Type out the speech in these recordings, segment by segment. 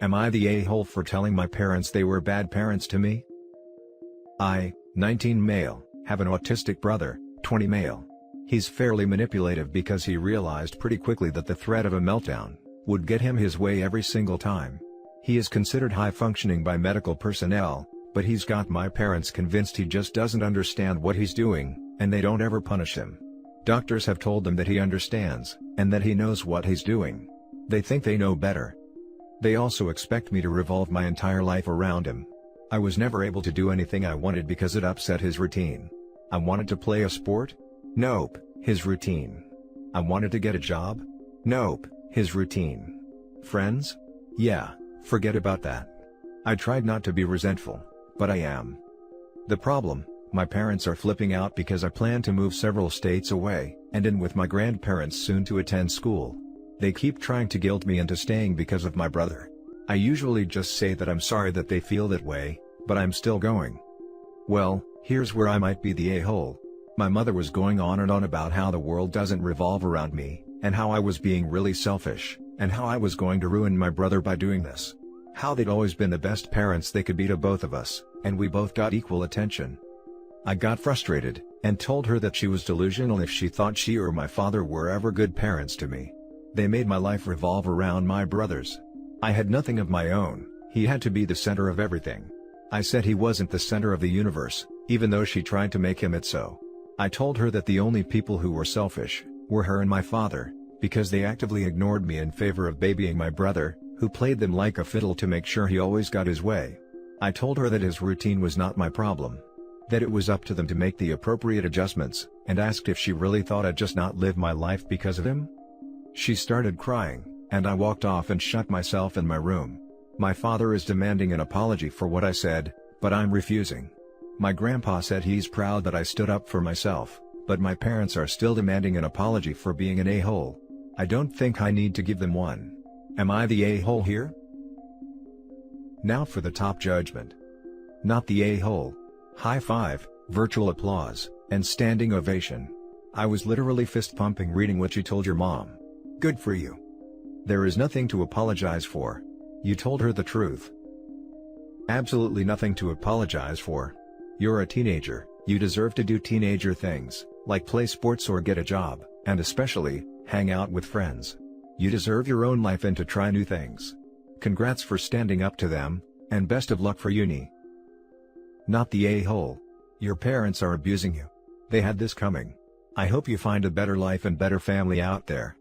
Am I the a-hole for telling my parents they were bad parents to me? I, 19 male, have an autistic brother, 20 male. He's fairly manipulative because he realized pretty quickly that the threat of a meltdown would get him his way every single time. He is considered high-functioning by medical personnel, but he's got my parents convinced he just doesn't understand what he's doing, and they don't ever punish him. Doctors have told them that he understands, and that he knows what he's doing. They think they know better. They also expect me to revolve my entire life around him. I was never able to do anything I wanted because it upset his routine. I wanted to play a sport? Nope, his routine. I wanted to get a job? Nope, his routine. Friends? Yeah, forget about that. I tried not to be resentful, but I am. The problem, my parents are flipping out because I plan to move several states away, and in with my grandparents soon to attend school. They keep trying to guilt me into staying because of my brother. I usually just say that I'm sorry that they feel that way, but I'm still going. Well, here's where I might be the a-hole. My mother was going on and on about how the world doesn't revolve around me, and how I was being really selfish, and how I was going to ruin my brother by doing this. How they'd always been the best parents they could be to both of us, and we both got equal attention. I got frustrated, and told her that she was delusional if she thought she or my father were ever good parents to me. They made my life revolve around my brothers. I had nothing of my own, he had to be the center of everything. I said he wasn't the center of the universe, even though she tried to make him it so. I told her that the only people who were selfish were her and my father, because they actively ignored me in favor of babying my brother, who played them like a fiddle to make sure he always got his way. I told her that his routine was not my problem. That it was up to them to make the appropriate adjustments, and asked if she really thought I'd just not live my life because of him. She started crying, and I walked off and shut myself in my room. My father is demanding an apology for what I said, but I'm refusing. My grandpa said he's proud that I stood up for myself, but my parents are still demanding an apology for being an a-hole. I don't think I need to give them one. Am I the a-hole here? Now for the top judgment. Not the a-hole. High five, virtual applause, and standing ovation. I was literally fist-pumping reading what you told your mom. Good for you. There is nothing to apologize for. You told her the truth. Absolutely nothing to apologize for. You're a teenager, you deserve to do teenager things, like play sports or get a job, and especially, hang out with friends. You deserve your own life and to try new things. Congrats for standing up to them, and best of luck for uni. Not the a-hole. Your parents are abusing you. They had this coming. I hope you find a better life and better family out there.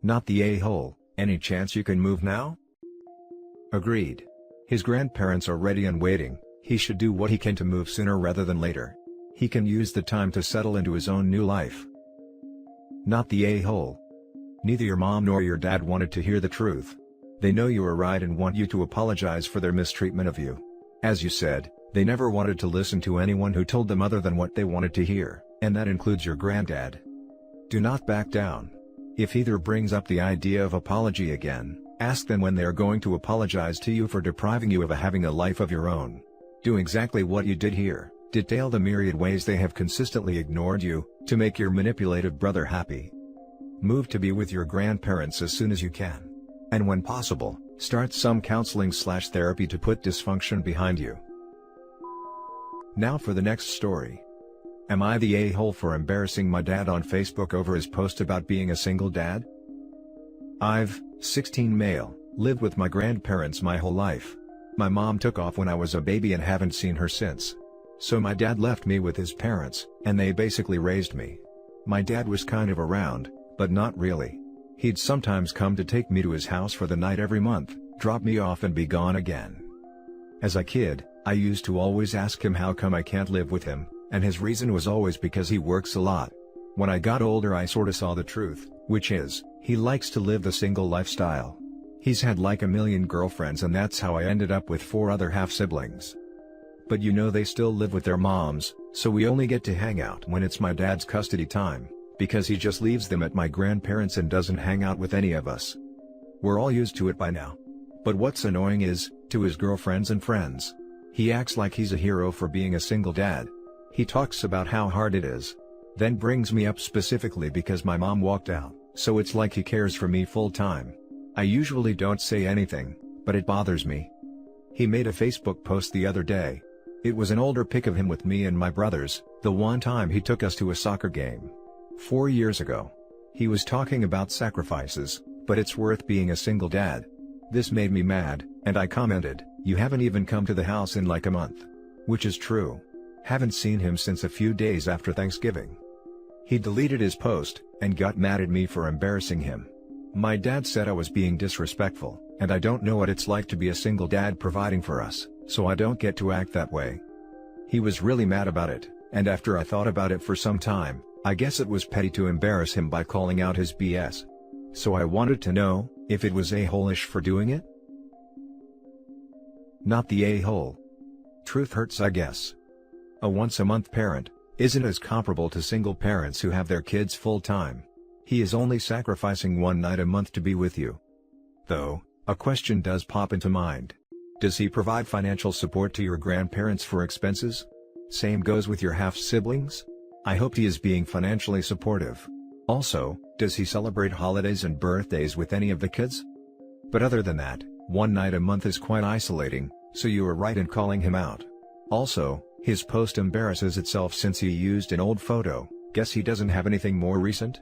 Not the a-hole. Any chance you can move now? Agreed. His grandparents are ready and waiting. He should do what he can to move sooner rather than later. He can use the time to settle into his own new life. Not the a-hole. Neither your mom nor your dad wanted to hear the truth. They know you were right and want you to apologize for their mistreatment of you. As you said, they never wanted to listen to anyone who told them other than what they wanted to hear, and that includes your granddad. Do not back down. If either brings up the idea of apology again, ask them when they are going to apologize to you for depriving you of having a life of your own. Do exactly what you did here, detail the myriad ways they have consistently ignored you, to make your manipulative brother happy. Move to be with your grandparents as soon as you can. And when possible, start some counseling/therapy to put dysfunction behind you. Now for the next story. Am I the a-hole for embarrassing my dad on Facebook over his post about being a single dad? I've, 16 male, lived with my grandparents my whole life. My mom took off when I was a baby and haven't seen her since. So my dad left me with his parents, and they basically raised me. My dad was kind of around, but not really. He'd sometimes come to take me to his house for the night every month, drop me off and be gone again. As a kid, I used to always ask him how come I can't live with him, and his reason was always because he works a lot. When I got older I sorta saw the truth, which is, he likes to live the single lifestyle. He's had like a million girlfriends and that's how I ended up with 4 other half-siblings. But you know they still live with their moms, so we only get to hang out when it's my dad's custody time, because he just leaves them at my grandparents' and doesn't hang out with any of us. We're all used to it by now. But what's annoying is, to his girlfriends and friends, he acts like he's a hero for being a single dad. He talks about how hard it is. Then brings me up specifically because my mom walked out, so it's like he cares for me full time. I usually don't say anything, but it bothers me. He made a Facebook post the other day. It was an older pic of him with me and my brothers, the one time he took us to a soccer game. 4 years ago. He was talking about sacrifices, but it's worth being a single dad. This made me mad, and I commented, "You haven't even come to the house in like a month." Which is true. Haven't seen him since a few days after Thanksgiving. He deleted his post, and got mad at me for embarrassing him. My dad said I was being disrespectful, and I don't know what it's like to be a single dad providing for us, so I don't get to act that way. He was really mad about it, and after I thought about it for some time, I guess it was petty to embarrass him by calling out his BS. So I wanted to know, if it was a-hole-ish for doing it? Not the a-hole. Truth hurts, I guess. A once-a-month parent isn't as comparable to single parents who have their kids full-time. He is only sacrificing one night a month to be with you. Though, a question does pop into mind. Does he provide financial support to your grandparents for expenses? Same goes with your half-siblings? I hope he is being financially supportive. Also, does he celebrate holidays and birthdays with any of the kids? But other than that, one night a month is quite isolating, so you are right in calling him out. Also, his post embarrasses itself since he used an old photo. Guess he doesn't have anything more recent?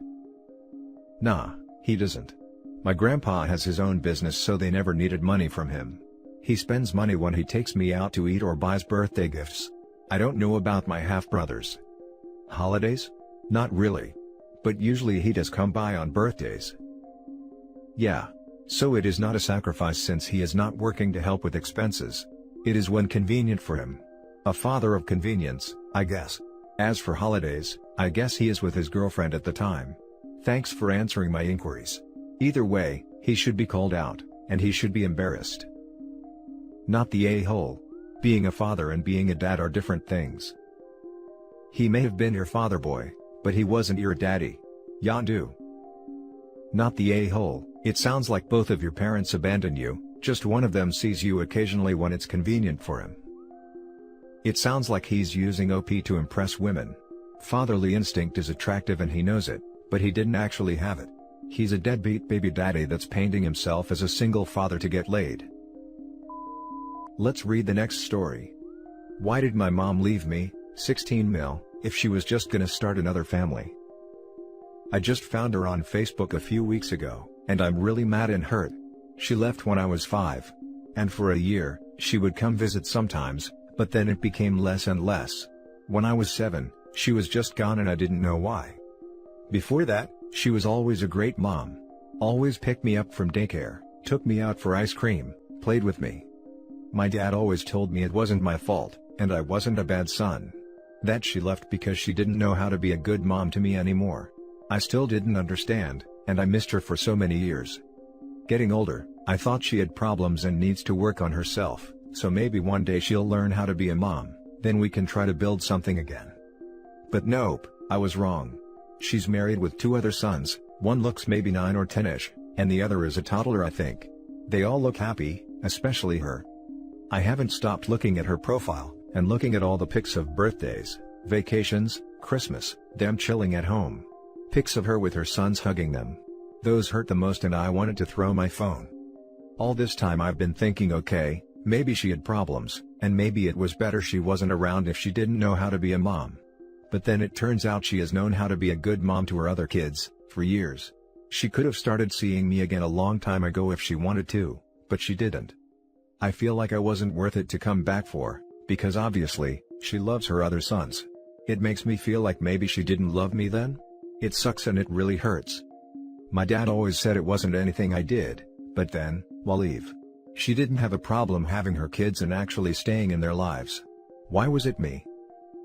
Nah, he doesn't. My grandpa has his own business, so they never needed money from him. He spends money when he takes me out to eat or buys birthday gifts. I don't know about my half-brothers. Holidays? Not really. But usually he does come by on birthdays. Yeah. So it is not a sacrifice since he is not working to help with expenses. It is when convenient for him. A father of convenience, I guess. As for holidays, I guess he is with his girlfriend at the time. Thanks for answering my inquiries. Either way, he should be called out, and he should be embarrassed. Not the a-hole. Being a father and being a dad are different things. He may have been your father boy, but he wasn't your daddy. Yondu. Not the a-hole. It sounds like both of your parents abandon you, just one of them sees you occasionally when it's convenient for him. It sounds like he's using OP to impress women. Fatherly instinct is attractive and he knows it, but he didn't actually have it. He's a deadbeat baby daddy that's painting himself as a single father to get laid. Let's read the next story. Why did my mom leave me, 16 mil, if she was just gonna start another family? I just found her on Facebook a few weeks ago, and I'm really mad and hurt. She left when I was 5. And for a year, she would come visit sometimes, but then it became less and less. When I was 7, she was just gone and I didn't know why. Before that, she was always a great mom. Always picked me up from daycare, took me out for ice cream, played with me. My dad always told me it wasn't my fault, and I wasn't a bad son. That she left because she didn't know how to be a good mom to me anymore. I still didn't understand, and I missed her for so many years. Getting older, I thought she had problems and needs to work on herself, so maybe one day she'll learn how to be a mom, then we can try to build something again. But nope, I was wrong. She's married with 2 other sons, one looks maybe 9 or 10ish, and the other is a toddler I think. They all look happy, especially her. I haven't stopped looking at her profile, and looking at all the pics of birthdays, vacations, Christmas, them chilling at home. Pics of her with her sons hugging them. Those hurt the most and I wanted to throw my phone. All this time I've been thinking, okay, maybe she had problems, and maybe it was better she wasn't around if she didn't know how to be a mom. But then it turns out she has known how to be a good mom to her other kids, for years. She could have started seeing me again a long time ago if she wanted to, but she didn't. I feel like I wasn't worth it to come back for, because obviously, she loves her other sons. It makes me feel like maybe she didn't love me then? It sucks and it really hurts. My dad always said it wasn't anything I did, but then, Waleed. She didn't have a problem having her kids and actually staying in their lives. Why was it me?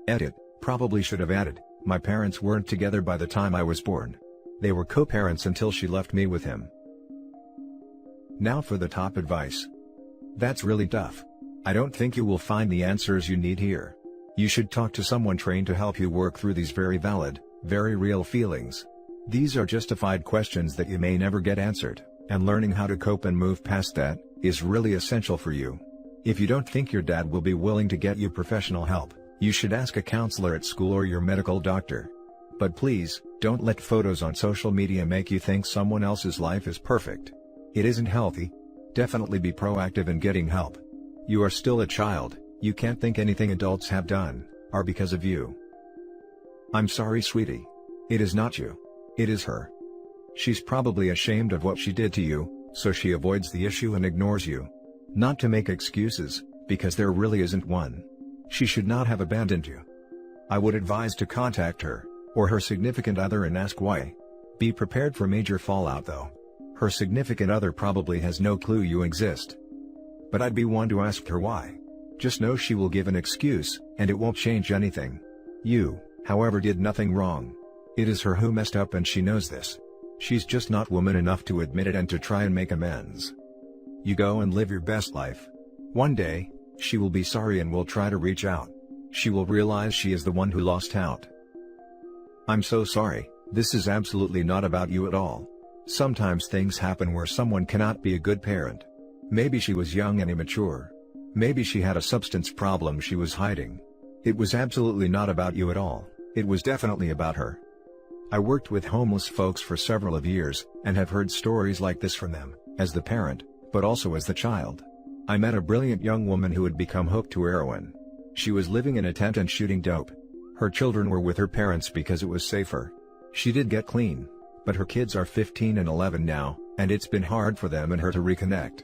Edit, probably should have added, my parents weren't together by the time I was born. They were co-parents until she left me with him. Now for the top advice. That's really tough. I don't think you will find the answers you need here. You should talk to someone trained to help you work through these very valid, very real feelings. These are justified questions that you may never get answered, and learning how to cope and move past that is really essential for you. If you don't think your dad will be willing to get you professional help, you should ask a counselor at school or your medical doctor. But please, don't let photos on social media make you think someone else's life is perfect. It isn't healthy. Definitely be proactive in getting help. You are still a child, you can't think anything adults have done are because of you. I'm sorry, sweetie. It is not you. It is her. She's probably ashamed of what she did to you, so she avoids the issue and ignores you. Not to make excuses, because there really isn't one. She should not have abandoned you. I would advise to contact her, or her significant other, and ask why. Be prepared for major fallout though. Her significant other probably has no clue you exist. But I'd be one to ask her why. Just know she will give an excuse, and it won't change anything. You, however, did nothing wrong. It is her who messed up, and she knows this. She's just not woman enough to admit it and to try and make amends. You go and live your best life. One day, she will be sorry and will try to reach out. She will realize she is the one who lost out. I'm so sorry, this is absolutely not about you at all. Sometimes things happen where someone cannot be a good parent. Maybe she was young and immature. Maybe she had a substance problem she was hiding. It was absolutely not about you at all, it was definitely about her. I worked with homeless folks for several years, and have heard stories like this from them, as the parent, but also as the child. I met a brilliant young woman who had become hooked to heroin. She was living in a tent and shooting dope. Her children were with her parents because it was safer. She did get clean, but her kids are 15 and 11 now, and it's been hard for them and her to reconnect.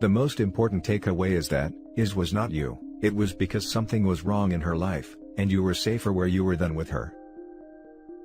The most important takeaway is that, was not you, it was because something was wrong in her life, and you were safer where you were than with her.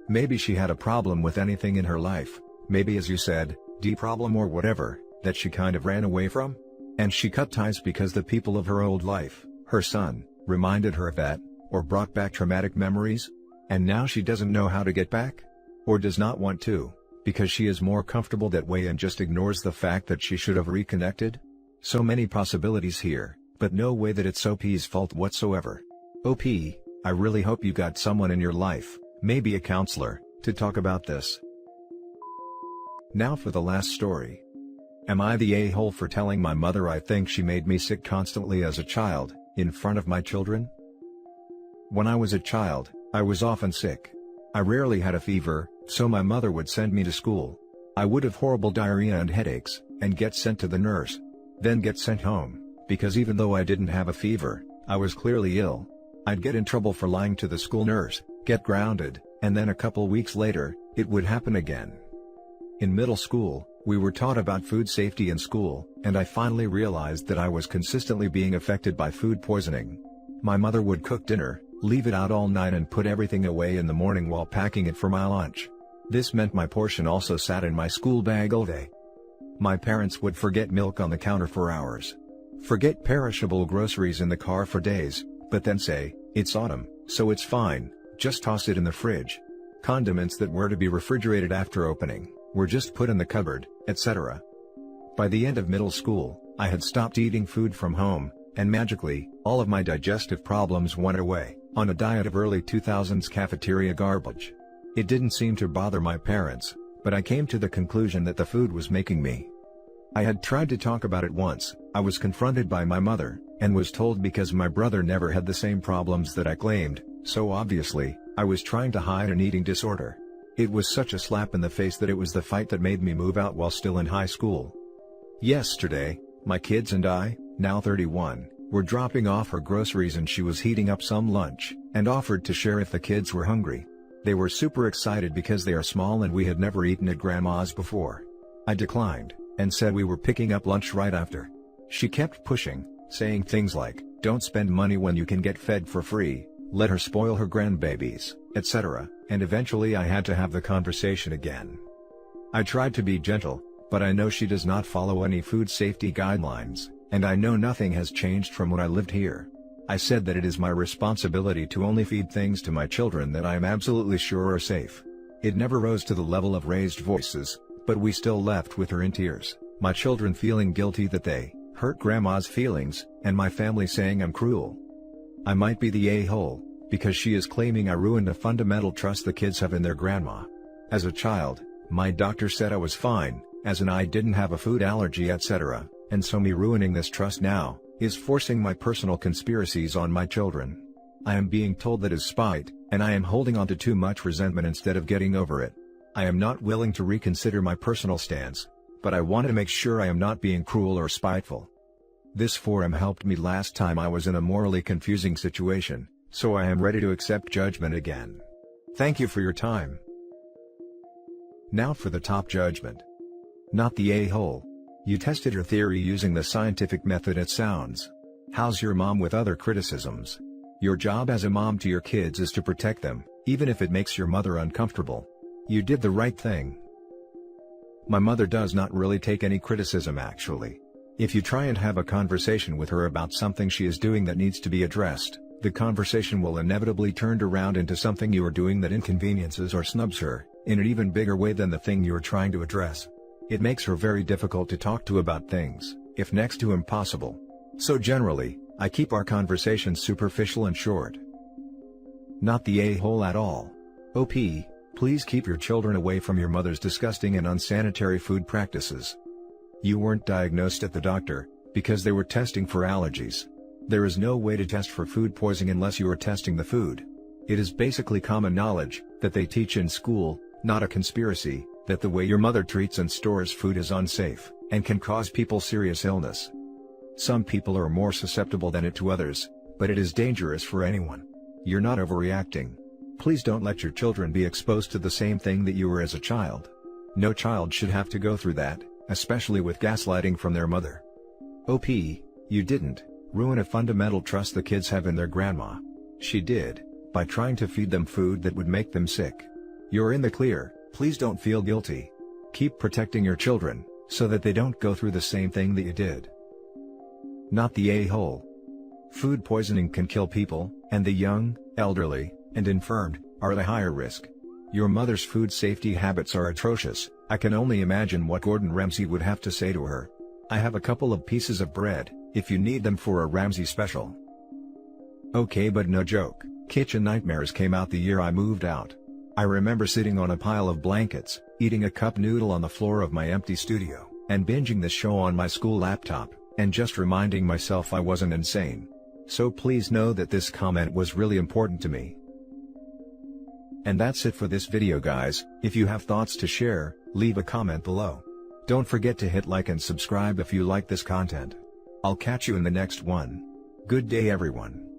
Maybe she had a problem with anything in her life, maybe, as you said, problem or whatever, that she kind of ran away from? And she cut ties because the people of her old life, her son, reminded her of that, or brought back traumatic memories? And now she doesn't know how to get back? Or does not want to, because she is more comfortable that way and just ignores the fact that she should have reconnected? So many possibilities here, but no way that it's OP's fault whatsoever. OP, I really hope you got someone in your life, maybe a counselor, to talk about this. Now for the last story. Am I the a-hole for telling my mother I think she made me sick constantly as a child, in front of my children? When I was a child, I was often sick. I rarely had a fever, so my mother would send me to school. I would have horrible diarrhea and headaches, and get sent to the nurse. Then get sent home, because even though I didn't have a fever, I was clearly ill. I'd get in trouble for lying to the school nurse, get grounded, and then a couple weeks later, it would happen again. In middle school, we were taught about food safety in school, and I finally realized that I was consistently being affected by food poisoning. My mother would cook dinner, leave it out all night and put everything away in the morning while packing it for my lunch. This meant my portion also sat in my school bag all day. My parents would forget milk on the counter for hours. Forget perishable groceries in the car for days, but then say, "It's autumn, so it's fine, just toss it in the fridge." Condiments that were to be refrigerated after opening were just put in the cupboard, etc. By the end of middle school, I had stopped eating food from home, and magically, all of my digestive problems went away, on a diet of early 2000s cafeteria garbage. It didn't seem to bother my parents, but I came to the conclusion that the food was making me. I had tried to talk about it once. I was confronted by my mother, and was told because my brother never had the same problems that I claimed, so obviously, I was trying to hide an eating disorder. It was such a slap in the face that it was the fight that made me move out while still in high school. Yesterday, my kids and I, now 31, were dropping off her groceries and she was heating up some lunch, and offered to share if the kids were hungry. They were super excited because they are small and we had never eaten at Grandma's before. I declined, and said we were picking up lunch right after. She kept pushing, saying things like, "Don't spend money when you can get fed for free, let her spoil her grandbabies," etc., and eventually I had to have the conversation again. I tried to be gentle, but I know she does not follow any food safety guidelines, and I know nothing has changed from when I lived here. I said that it is my responsibility to only feed things to my children that I am absolutely sure are safe. It never rose to the level of raised voices, but we still left with her in tears, my children feeling guilty that they hurt Grandma's feelings, and my family saying I'm cruel. I might be the a-hole, because she is claiming I ruined a fundamental trust the kids have in their grandma. As a child, my doctor said I was fine, as in I didn't have a food allergy, etc., and so me ruining this trust now, is forcing my personal conspiracies on my children. I am being told that is spite, and I am holding on to too much resentment instead of getting over it. I am not willing to reconsider my personal stance, but I want to make sure I am not being cruel or spiteful. This forum helped me last time I was in a morally confusing situation, so I am ready to accept judgment again. Thank you for your time. Now for the top judgment. Not the a-hole. You tested your theory using the scientific method, it sounds. How's your mom with other criticisms? Your job as a mom to your kids is to protect them, even if it makes your mother uncomfortable. You did the right thing. My mother does not really take any criticism actually. If you try and have a conversation with her about something she is doing that needs to be addressed, the conversation will inevitably turn around into something you are doing that inconveniences or snubs her, in an even bigger way than the thing you are trying to address. It makes her very difficult to talk to about things, if next to impossible. So generally, I keep our conversations superficial and short. Not the a-hole at all. OP, please keep your children away from your mother's disgusting and unsanitary food practices. You weren't diagnosed at the doctor, because they were testing for allergies. There is no way to test for food poisoning unless you are testing the food. It is basically common knowledge, that they teach in school, not a conspiracy, that the way your mother treats and stores food is unsafe, and can cause people serious illness. Some people are more susceptible than it to others, but it is dangerous for anyone. You're not overreacting. Please don't let your children be exposed to the same thing that you were as a child. No child should have to go through that, especially with gaslighting from their mother. OP, you didn't ruin a fundamental trust the kids have in their grandma. She did, by trying to feed them food that would make them sick. You're in the clear, please don't feel guilty. Keep protecting your children, so that they don't go through the same thing that you did. Not the a-hole. Food poisoning can kill people, and the young, elderly, and infirmed are at a higher risk. Your mother's food safety habits are atrocious. I can only imagine what Gordon Ramsay would have to say to her. I have a couple of pieces of bread, if you need them for a Ramsay special. Okay, but no joke, Kitchen Nightmares came out the year I moved out. I remember sitting on a pile of blankets, eating a cup noodle on the floor of my empty studio, and binging this show on my school laptop, and just reminding myself I wasn't insane. So please know that this comment was really important to me. And that's it for this video guys. If you have thoughts to share, leave a comment below. Don't forget to hit like and subscribe if you like this content. I'll catch you in the next one. Good day everyone.